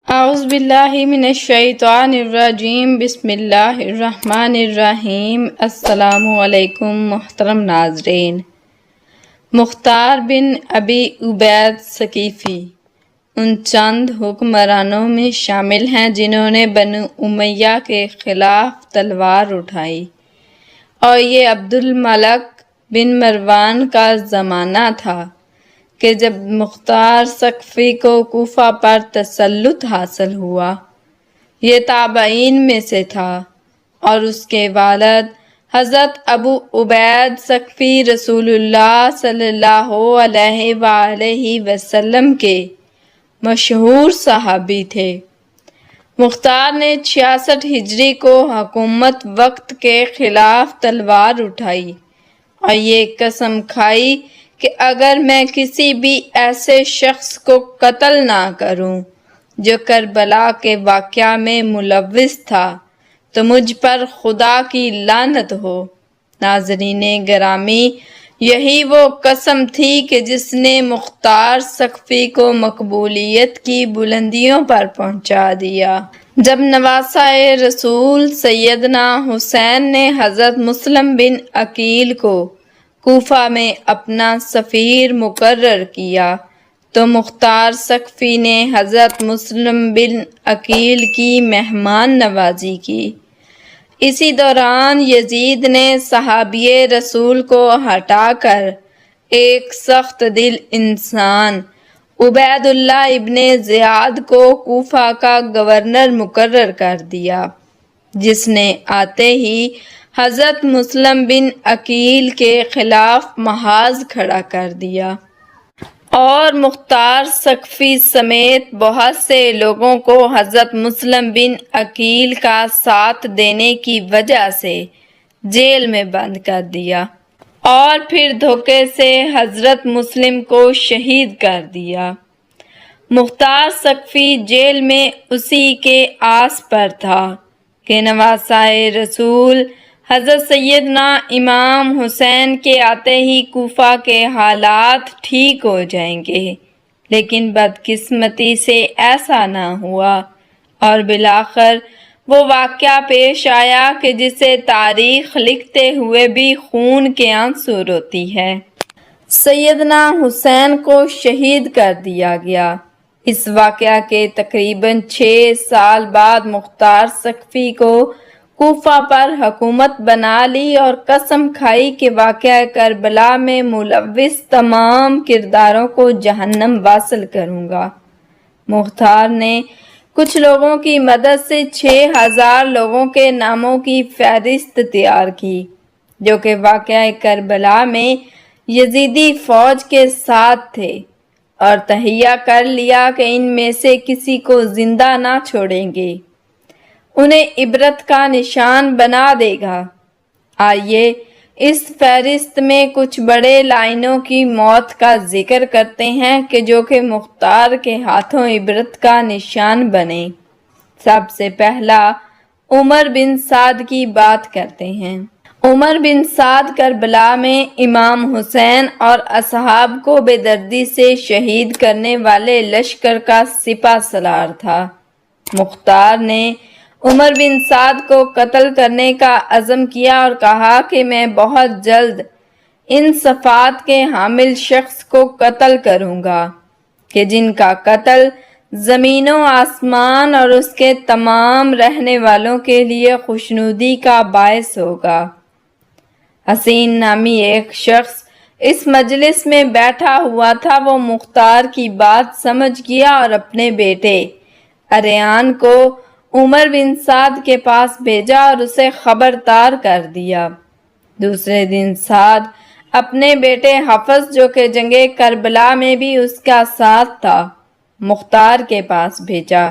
اعوذ باللہ من الشیطان الرجیم بسم اللہ الرحمن الرحیم۔ السلام علیکم محترم ناظرین۔ مختار بن ابی عبید ثقیفی ان چند حکمرانوں میں شامل ہیں جنہوں نے بنو امیہ کے خلاف تلوار اٹھائی، اور یہ عبد الملک بن مروان کا زمانہ تھا کہ جب مختار ثقفی کو کوفہ پر تسلط حاصل ہوا۔ یہ تابعین میں سے تھا اور اس کے والد حضرت ابو عبید ثقفی رسول اللہ صلی اللہ علیہ وآلہ وسلم کے مشہور صحابی تھے۔ مختار نے 66 ہجری کو حکومت وقت کے خلاف تلوار اٹھائی اور یہ قسم کھائی کہ اگر میں کسی بھی ایسے شخص کو قتل نہ کروں جو کربلا کے واقعہ میں ملوث تھا تو مجھ پر خدا کی لعنت ہو۔ ناظرین گرامی، یہی وہ قسم تھی کہ جس نے مختار ثقفی کو مقبولیت کی بلندیوں پر پہنچا دیا۔ جب نواسہ رسول سیدنا حسین نے حضرت مسلم بن عقیل کو کوفہ میں اپنا سفیر مقرر کیا تو مختار ثقفی نے حضرت مسلم بن عقیل کی مہمان نوازی کی۔ اسی دوران یزید نے صحابی رسول کو ہٹا کر ایک سخت دل انسان عبید اللہ ابن زیاد کو کوفہ کا گورنر مقرر کر دیا، جس نے آتے ہی حضرت مسلم بن عقیل کے خلاف محاذ کھڑا کر دیا اور مختار ثقفی سمیت بہت سے لوگوں کو حضرت مسلم بن عقیل کا ساتھ دینے کی وجہ سے جیل میں بند کر دیا اور پھر دھوکے سے حضرت مسلم کو شہید کر دیا۔ مختار ثقفی جیل میں اسی کے آس پر تھا کہ نواسہ رسول حضرت سیدنا امام حسین کے آتے ہی کوفہ کے حالات ٹھیک ہو جائیں گے، لیکن بدقسمتی سے ایسا نہ ہوا اور بالآخر وہ واقعہ پیش آیا کہ جسے تاریخ لکھتے ہوئے بھی خون کے آنسو روتی ہے۔ سیدنا حسین کو شہید کر دیا گیا۔ اس واقعہ کے تقریباً 6 سال بعد مختار ثقفی کو کوفہ پر حکومت بنا لی اور قسم کھائی کہ واقعہ کربلا میں ملوث تمام کرداروں کو جہنم واصل کروں گا۔ مختار نے کچھ لوگوں کی مدد سے 6000 لوگوں کے ناموں کی فہرست تیار کی جو کہ واقعہ کربلا میں یزیدی فوج کے ساتھ تھے، اور تہیہ کر لیا کہ ان میں سے کسی کو زندہ نہ چھوڑیں گے، انہیں عبرت کا نشان بنا دے گا۔ آئیے اس فہرست میں کچھ بڑے لائنوں کی موت کا ذکر کرتے ہیں کہ جو کہ مختار کے ہاتھوں عبرت کا نشان بنے۔ سب سے پہلا عمر بن سعد کی بات کرتے ہیں۔ عمر بن سعد کربلا میں امام حسین اور اصحاب کو بے دردی سے شہید کرنے والے لشکر کا سپہ سالار تھا۔ مختار نے عمر بن سعد کو قتل کرنے کا عزم کیا اور کہا کہ میں بہت جلد ان صفات کے حامل شخص کو قتل کروں گا کہ جن کا قتل زمین و آسمان اور اس کے تمام رہنے والوں کے لیے خوشنودی کا باعث ہوگا۔ حسین نامی ایک شخص اس مجلس میں بیٹھا ہوا تھا۔ وہ مختار کی بات سمجھ گیا اور اپنے بیٹے اریان کو عمر بن سعد کے پاس بھیجا اور اسے خبردار کر دیا۔ دوسرے دن سعد اپنے بیٹے حفص جو کہ جنگ کربلا میں بھی اس کا ساتھ تھا مختار کے پاس بھیجا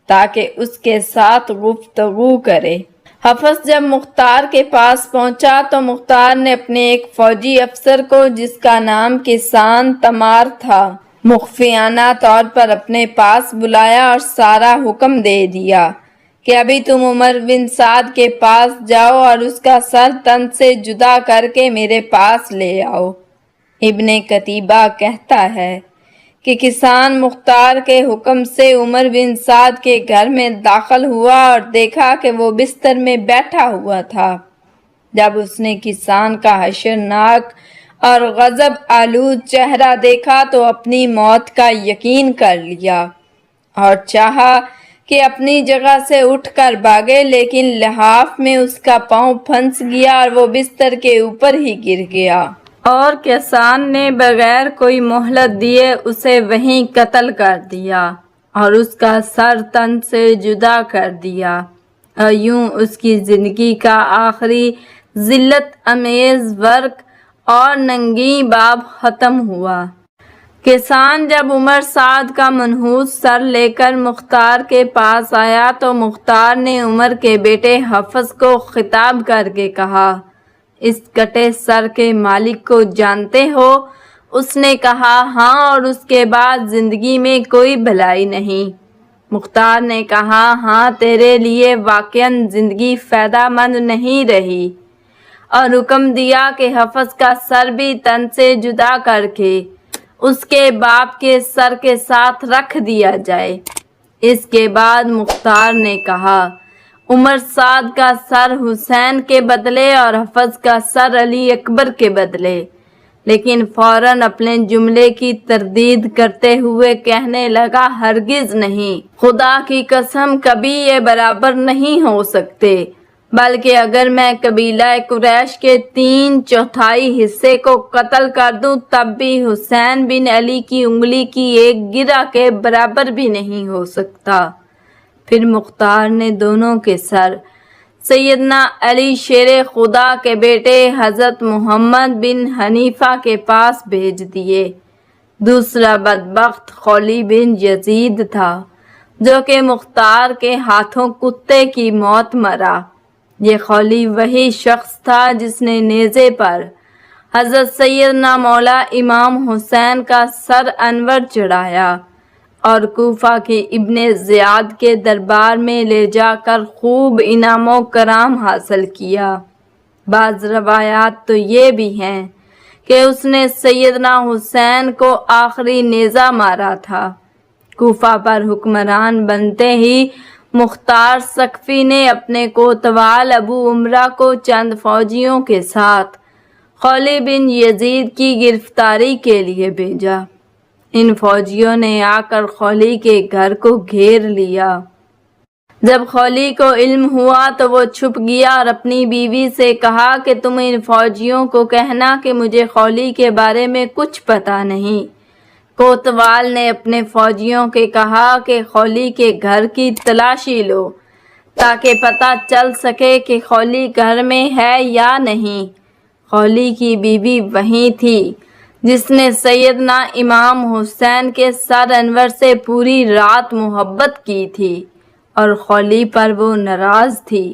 تاکہ اس کے ساتھ گفتگو کرے۔ حفص جب مختار کے پاس پہنچا تو مختار نے اپنے ایک فوجی افسر کو جس کا نام کسان تمار تھا مخفیانہ طور پر اپنے پاس بلایا اور سارا حکم دے دیا کہ ابھی تم عمر بن سعد کے پاس جاؤ اور اس کا سر تن سے جدا کر کے میرے پاس لے آؤ۔ ابن قتیبہ کہتا ہے کہ کسان مختار کے حکم سے عمر بن سعد کے گھر میں داخل ہوا اور دیکھا کہ وہ بستر میں بیٹھا ہوا تھا۔ جب اس نے کسان کا حشرناک اور غضب آلود چہرہ دیکھا تو اپنی موت کا یقین کر لیا اور چاہا کہ اپنی جگہ سے اٹھ کر بھاگے، لیکن لحاف میں اس کا پاؤں پھنس گیا اور وہ بستر کے اوپر ہی گر گیا، اور کسان نے بغیر کوئی مہلت دیے اسے وہیں قتل کر دیا اور اس کا سر تن سے جدا کر دیا، اور یوں اس کی زندگی کا آخری ذلت امیز ورق اور ننگی باب ختم ہوا۔ کسان جب عمر سعد کا منحوس سر لے کر مختار کے پاس آیا تو مختار نے عمر کے بیٹے حفص کو خطاب کر کے کہا، اس کٹے سر کے مالک کو جانتے ہو؟ اس نے کہا، ہاں، اور اس کے بعد زندگی میں کوئی بھلائی نہیں۔ مختار نے کہا، ہاں، تیرے لیے واقعاً زندگی فائدہ مند نہیں رہی، اور حکم دیا کہ حفص کا سر بھی تن سے جدا کر کے اس کے باپ کے سر کے ساتھ رکھ دیا جائے۔ اس کے بعد مختار نے کہا، عمر سعد کا سر حسین کے بدلے اور حفص کا سر علی اکبر کے بدلے، لیکن فوراً اپنے جملے کی تردید کرتے ہوئے کہنے لگا، ہرگز نہیں، خدا کی قسم، کبھی یہ برابر نہیں ہو سکتے، بلکہ اگر میں قبیلہ قریش کے 3/4 حصے کو قتل کر دوں تب بھی حسین بن علی کی انگلی کی ایک گرہ کے برابر بھی نہیں ہو سکتا۔ پھر مختار نے دونوں کے سر سیدنا علی شیر خدا کے بیٹے حضرت محمد بن حنیفہ کے پاس بھیج دیے۔ دوسرا بدبخت خولی بن یزید تھا، جو کہ مختار کے ہاتھوں کتے کی موت مرا۔ یہ خولی وہی شخص تھا جس نے نیزے پر حضرت سیدنا مولا امام حسین کا سر انور چڑھایا اور کوفہ کے ابن زیاد کے دربار میں لے جا کر خوب انعام و کرام حاصل کیا۔ بعض روایات تو یہ بھی ہیں کہ اس نے سیدنا حسین کو آخری نیزہ مارا تھا۔ کوفہ پر حکمران بنتے ہی مختار ثقفی نے اپنے کوتوال ابو عمرہ کو چند فوجیوں کے ساتھ خولی بن یزید کی گرفتاری کے لیے بھیجا۔ ان فوجیوں نے آ کر خولی کے گھر کو گھیر لیا۔ جب خولی کو علم ہوا تو وہ چھپ گیا اور اپنی بیوی سے کہا کہ تم ان فوجیوں کو کہنا کہ مجھے خولی کے بارے میں کچھ پتہ نہیں۔ کوتوال نے اپنے فوجیوں کے کہا کہ خولی کے گھر کی تلاشی لو تاکہ پتہ چل سکے کہ خولی گھر میں ہے یا نہیں۔ خولی کی بیوی وہی تھی جس نے سیدنا امام حسین کے سر انور سے پوری رات محبت کی تھی، اور خولی پر وہ ناراض تھی۔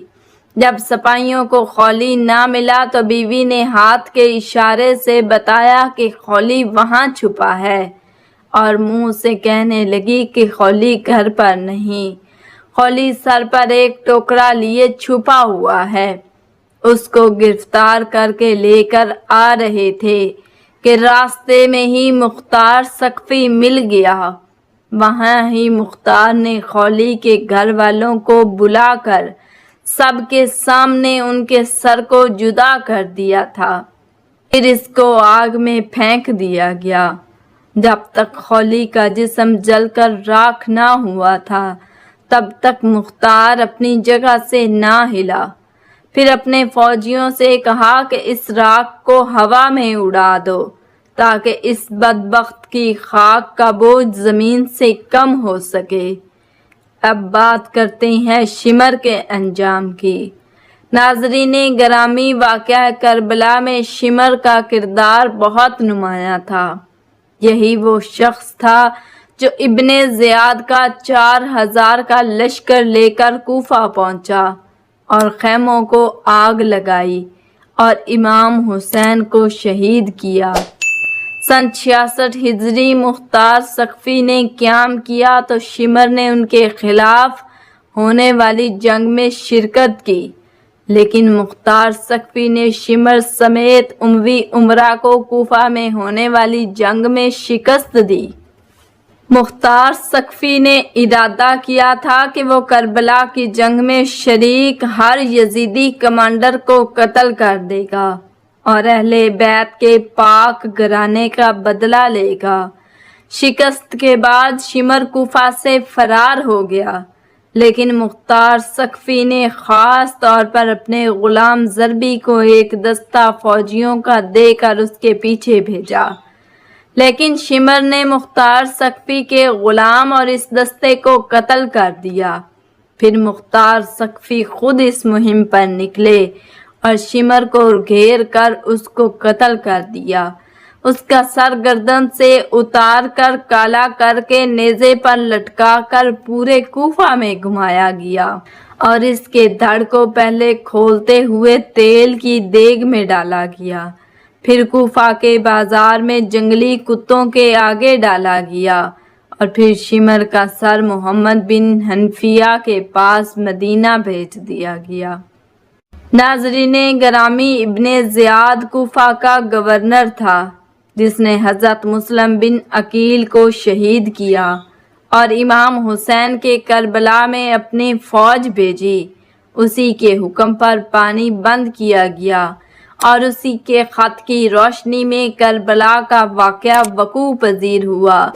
جب سپاہیوں کو خولی نہ ملا تو بیوی نے ہاتھ کے اشارے سے بتایا کہ خولی وہاں چھپا ہے، اور منہ سے کہنے لگی کہ خولی گھر پر نہیں، خولی سر پر ایک ٹوکرا لیے چھپا ہوا ہے۔ اس کو گرفتار کر کے لے کر آ رہے تھے کہ راستے میں ہی مختار ثقفی مل گیا۔ وہاں ہی مختار نے خولی کے گھر والوں کو بلا کر سب کے سامنے ان کے سر کو جدا کر دیا تھا، پھر اس کو آگ میں پھینک دیا گیا۔ جب تک خولی کا جسم جل کر راکھ نہ ہوا تھا تب تک مختار اپنی جگہ سے نہ ہلا۔ پھر اپنے فوجیوں سے کہا کہ اس راکھ کو ہوا میں اڑا دو تاکہ اس بدبخت کی خاک کا بوجھ زمین سے کم ہو سکے۔ اب بات کرتے ہیں شمر کے انجام کی۔ ناظرین گرامی، واقعہ کربلا میں شمر کا کردار بہت نمایاں تھا۔ یہی وہ شخص تھا جو ابن زیاد کا 4000 کا لشکر لے کر کوفہ پہنچا اور خیموں کو آگ لگائی اور امام حسین کو شہید کیا۔ سن 66 ہجری مختار ثقفی نے قیام کیا تو شمر نے ان کے خلاف ہونے والی جنگ میں شرکت کی، لیکن مختار ثقفی نے شمر سمیت اموی امراء کو کوفہ میں ہونے والی جنگ میں شکست دی۔ مختار ثقفی نے ارادہ کیا تھا کہ وہ کربلا کی جنگ میں شریک ہر یزیدی کمانڈر کو قتل کر دے گا اور اہل بیت کے پاک گھرانے کا بدلہ لے گا۔ شکست کے بعد شمر کوفہ سے فرار ہو گیا، لیکن مختار ثقفی نے خاص طور پر اپنے غلام ضربی کو ایک دستہ فوجیوں کا دے کر اس کے پیچھے بھیجا، لیکن شمر نے مختار ثقفی کے غلام اور اس دستے کو قتل کر دیا۔ پھر مختار ثقفی خود اس مہم پر نکلے اور شمر کو گھیر کر اس کو قتل کر دیا۔ اس کا سر گردن سے اتار کر کالا کر کے نیزے پر لٹکا کر پورے کوفہ میں گھمایا گیا اور اس کے دھڑ کو پہلے کھولتے ہوئے تیل کی دیگ میں ڈالا گیا، پھر کوفہ کے بازار میں جنگلی کتوں کے آگے ڈالا گیا اور پھر شمر کا سر محمد بن حنفیہ کے پاس مدینہ بھیج دیا گیا۔ ناظرین گرامی، ابن زیاد کوفہ کا گورنر تھا جس نے حضرت مسلم بن عقیل کو شہید کیا اور امام حسین کے کربلا میں اپنی فوج بھیجی۔ اسی کے حکم پر پانی بند کیا گیا اور اسی کے خط کی روشنی میں کربلا کا واقعہ وقوع پذیر ہوا۔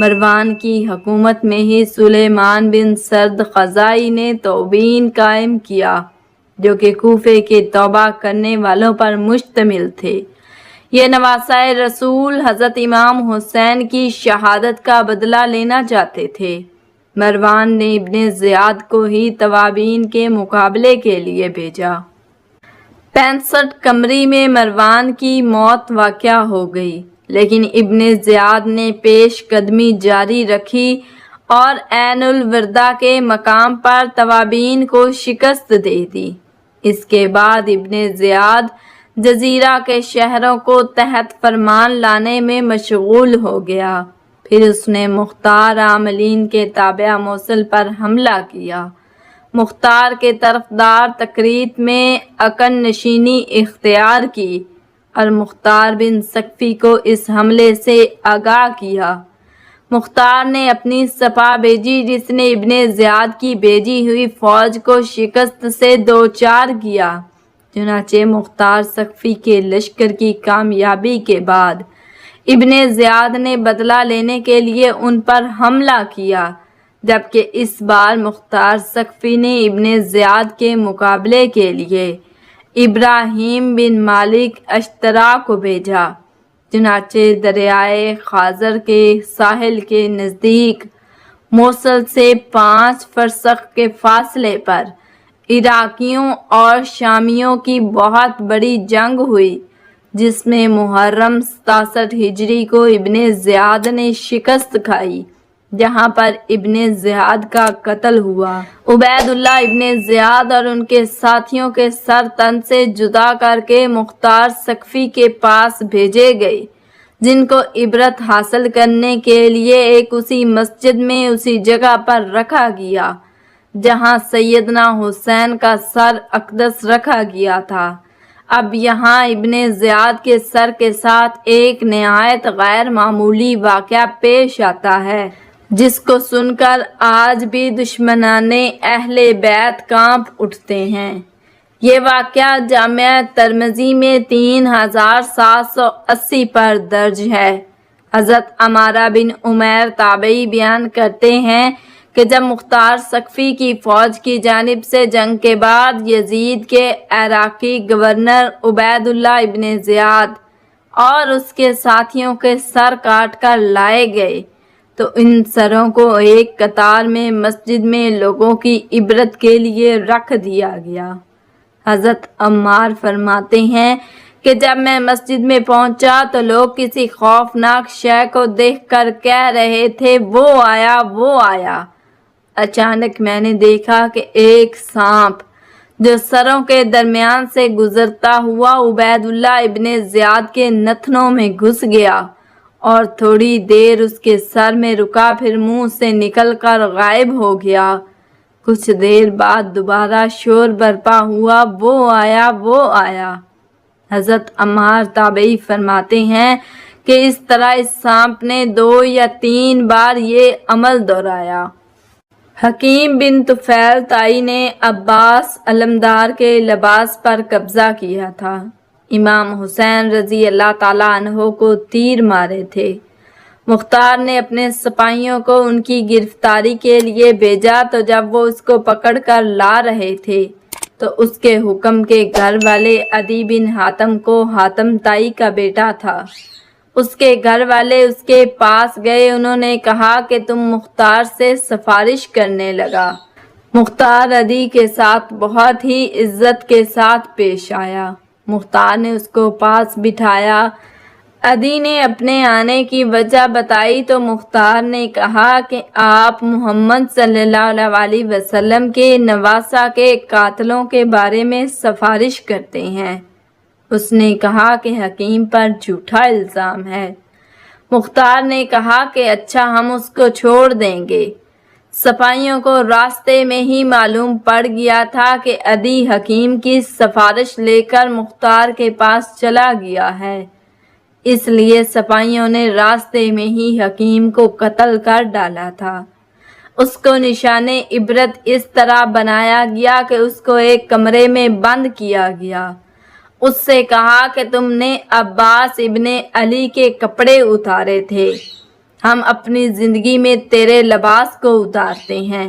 مروان کی حکومت میں ہی سلیمان بن سرد خزائی نے توبین قائم کیا جو کہ کوفے کے توبہ کرنے والوں پر مشتمل تھے۔ یہ نواسۂ رسول حضرت امام حسین کی شہادت کا بدلہ لینا چاہتے تھے۔ مروان نے ابن زیاد کو ہی توابین کے مقابلے کے لیے بھیجا۔ 65 قمری میں مروان کی موت واقع ہو گئی، لیکن ابن زیاد نے پیش قدمی جاری رکھی اور عین الوردہ کے مقام پر توابین کو شکست دے دی۔ اس کے بعد ابن زیاد جزیرہ کے شہروں کو تحت فرمان لانے میں مشغول ہو گیا۔ پھر اس نے مختار عاملین کے تابع موصل پر حملہ کیا۔ مختار کے طرفدار تکریت میں اکن نشینی اختیار کی اور مختار بن ثقفی کو اس حملے سے آگاہ کیا۔ مختار نے اپنی سپاہ بھیجی جس نے ابن زیاد کی بھیجی ہوئی فوج کو شکست سے دوچار کیا۔ چنانچہ مختار ثقفی کے لشکر کی کامیابی کے بعد ابن زیاد نے بدلہ لینے کے لیے ان پر حملہ کیا، جبکہ اس بار مختار ثقفی نے ابن زیاد کے مقابلے کے لیے ابراہیم بن مالک اشترا کو بھیجا۔ چنانچہ دریائے خازر کے ساحل کے نزدیک موصل سے 5 فرسخ کے فاصلے پر عراقیوں اور شامیوں کی بہت بڑی جنگ ہوئی، جس میں محرم 67 ہجری کو ابن زیاد نے شکست کھائی، جہاں پر ابن زیاد کا قتل ہوا۔ عبید اللہ ابن زیاد اور ان کے ساتھیوں کے سر تن سے جدا کر کے مختار ثقفی کے پاس بھیجے گئے، جن کو عبرت حاصل کرنے کے لیے ایک اسی مسجد میں اسی جگہ پر رکھا گیا جہاں سیدنا حسین کا سر اقدس رکھا گیا تھا۔ اب یہاں ابن زیاد کے سر کے ساتھ ایک نہایت غیر معمولی واقعہ پیش آتا ہے، جس کو سن کر آج بھی دشمنان اہل بیت کانپ اٹھتے ہیں۔ یہ واقعہ جامعہ ترمذی میں 3780 پر درج ہے۔ حضرت عمارہ بن عمیر تابعی بیان کرتے ہیں کہ جب مختار ثقفی کی فوج کی جانب سے جنگ کے بعد یزید کے عراقی گورنر عبید اللہ ابن زیاد اور اس کے ساتھیوں کے سر کاٹ کر لائے گئے تو ان سروں کو ایک قطار میں مسجد میں لوگوں کی عبرت کے لیے رکھ دیا گیا۔ حضرت عمار فرماتے ہیں کہ جب میں مسجد میں پہنچا تو لوگ کسی خوفناک شے کو دیکھ کر کہہ رہے تھے وہ آیا وہ آیا۔ اچانک میں نے دیکھا کہ ایک سانپ جو سروں کے درمیان سے گزرتا ہوا عبید اللہ ابن زیاد کے نتنوں میں گھس گیا اور تھوڑی دیر اس کے سر میں رکا، پھر منہ سے نکل کر غائب ہو گیا۔ کچھ دیر بعد دوبارہ شور برپا ہوا، وہ آیا وہ آیا۔ حضرت عمار تابعی فرماتے ہیں کہ اس طرح اس سانپ نے 2 یا 3 بار یہ عمل دہرایا۔ حکیم بن طفیل طائی نے عباس علمدار کے لباس پر قبضہ کیا تھا۔ امام حسین رضی اللہ تعالیٰ عنہ کو تیر مارے تھے۔ مختار نے اپنے سپاہیوں کو ان کی گرفتاری کے لیے بھیجا تو جب وہ اس کو پکڑ کر لا رہے تھے تو اس کے حکم کے گھر والے عدی بن حاتم کو حاتم طائی کا بیٹا تھا۔ اس کے گھر والے اس کے پاس گئے، انہوں نے کہا کہ تم مختار سے سفارش کرنے لگا۔ مختار عدی کے ساتھ بہت ہی عزت کے ساتھ پیش آیا۔ مختار نے اس کو پاس بٹھایا۔ عدی نے اپنے آنے کی وجہ بتائی تو مختار نے کہا کہ آپ محمد صلی اللہ علیہ وسلم کے نواسہ کے قاتلوں کے بارے میں سفارش کرتے ہیں۔ اس نے کہا کہ حکیم پر جھوٹا الزام ہے۔ مختار نے کہا کہ اچھا ہم اس کو چھوڑ دیں گے۔ سپاہیوں کو راستے میں ہی معلوم پڑ گیا تھا کہ عدی حکیم کی سفارش لے کر مختار کے پاس چلا گیا ہے، اس لیے سپاہیوں نے راستے میں ہی حکیم کو قتل کر ڈالا تھا۔ اس کو نشان عبرت اس طرح بنایا گیا کہ اس کو ایک کمرے میں بند کیا گیا۔ اس سے کہا کہ تم نے عباس ابن علی کے کپڑے اتارے تھے، ہم اپنی زندگی میں تیرے لباس کو اتارتے ہیں۔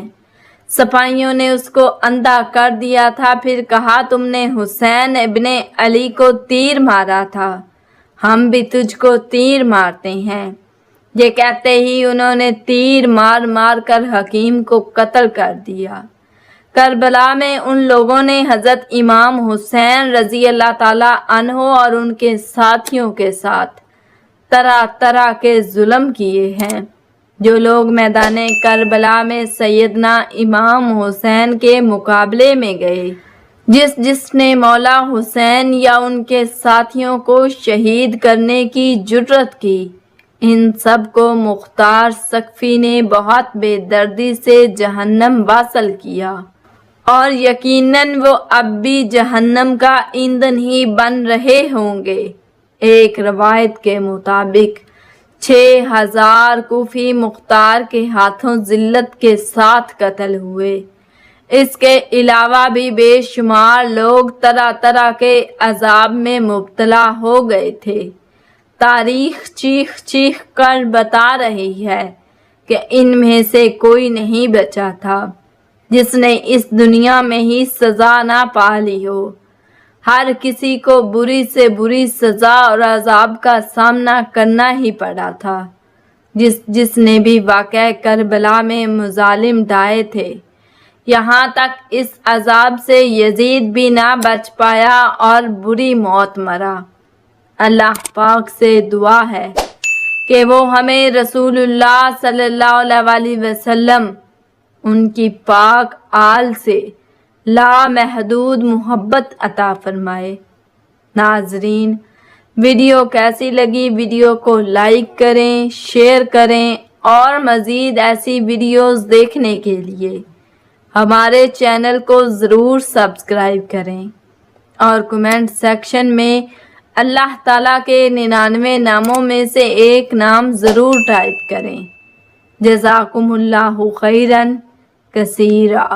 سپاہیوں نے اس کو اندھا کر دیا تھا، پھر کہا تم نے حسین ابن علی کو تیر مارا تھا، ہم بھی تجھ کو تیر مارتے ہیں۔ یہ کہتے ہی انہوں نے تیر مار مار کر حکیم کو قتل کر دیا۔ کربلا میں ان لوگوں نے حضرت امام حسین رضی اللہ تعالیٰ عنہ اور ان کے ساتھیوں کے ساتھ طرح طرح کے ظلم کیے ہیں۔ جو لوگ میدان کربلا میں سیدنا امام حسین کے مقابلے میں گئے، جس نے مولا حسین یا ان کے ساتھیوں کو شہید کرنے کی جرأت کی، ان سب کو مختار ثقفی نے بہت بے دردی سے جہنم واصل کیا، اور یقیناً وہ اب بھی جہنم کا ایندھن ہی بن رہے ہوں گے۔ ایک روایت کے مطابق 6000 کوفی مختار کے ہاتھوں ذلت کے ساتھ قتل ہوئے۔ اس کے علاوہ بھی بے شمار لوگ طرح طرح کے عذاب میں مبتلا ہو گئے تھے۔ تاریخ چیخ چیخ کر بتا رہی ہے کہ ان میں سے کوئی نہیں بچا تھا جس نے اس دنیا میں ہی سزا نہ پا لی ہو۔ ہر کسی کو بری سے بری سزا اور عذاب کا سامنا کرنا ہی پڑا تھا۔ جس نے بھی واقعہ کربلا میں مظالم ڈھائے تھے، یہاں تک اس عذاب سے یزید بھی نہ بچ پایا اور بری موت مرا۔ اللہ پاک سے دعا ہے کہ وہ ہمیں رسول اللہ صلی اللہ علیہ وسلم، ان کی پاک آل سے لامحدود محبت عطا فرمائے۔ ناظرین، ویڈیو کیسی لگی؟ ویڈیو کو لائک کریں، شیئر کریں اور مزید ایسی ویڈیوز دیکھنے کے لیے ہمارے چینل کو ضرور سبسکرائب کریں اور کمنٹ سیکشن میں اللہ تعالیٰ کے 99 ناموں میں سے ایک نام ضرور ٹائپ کریں۔ جزاکم اللہ خیراً کثیرا۔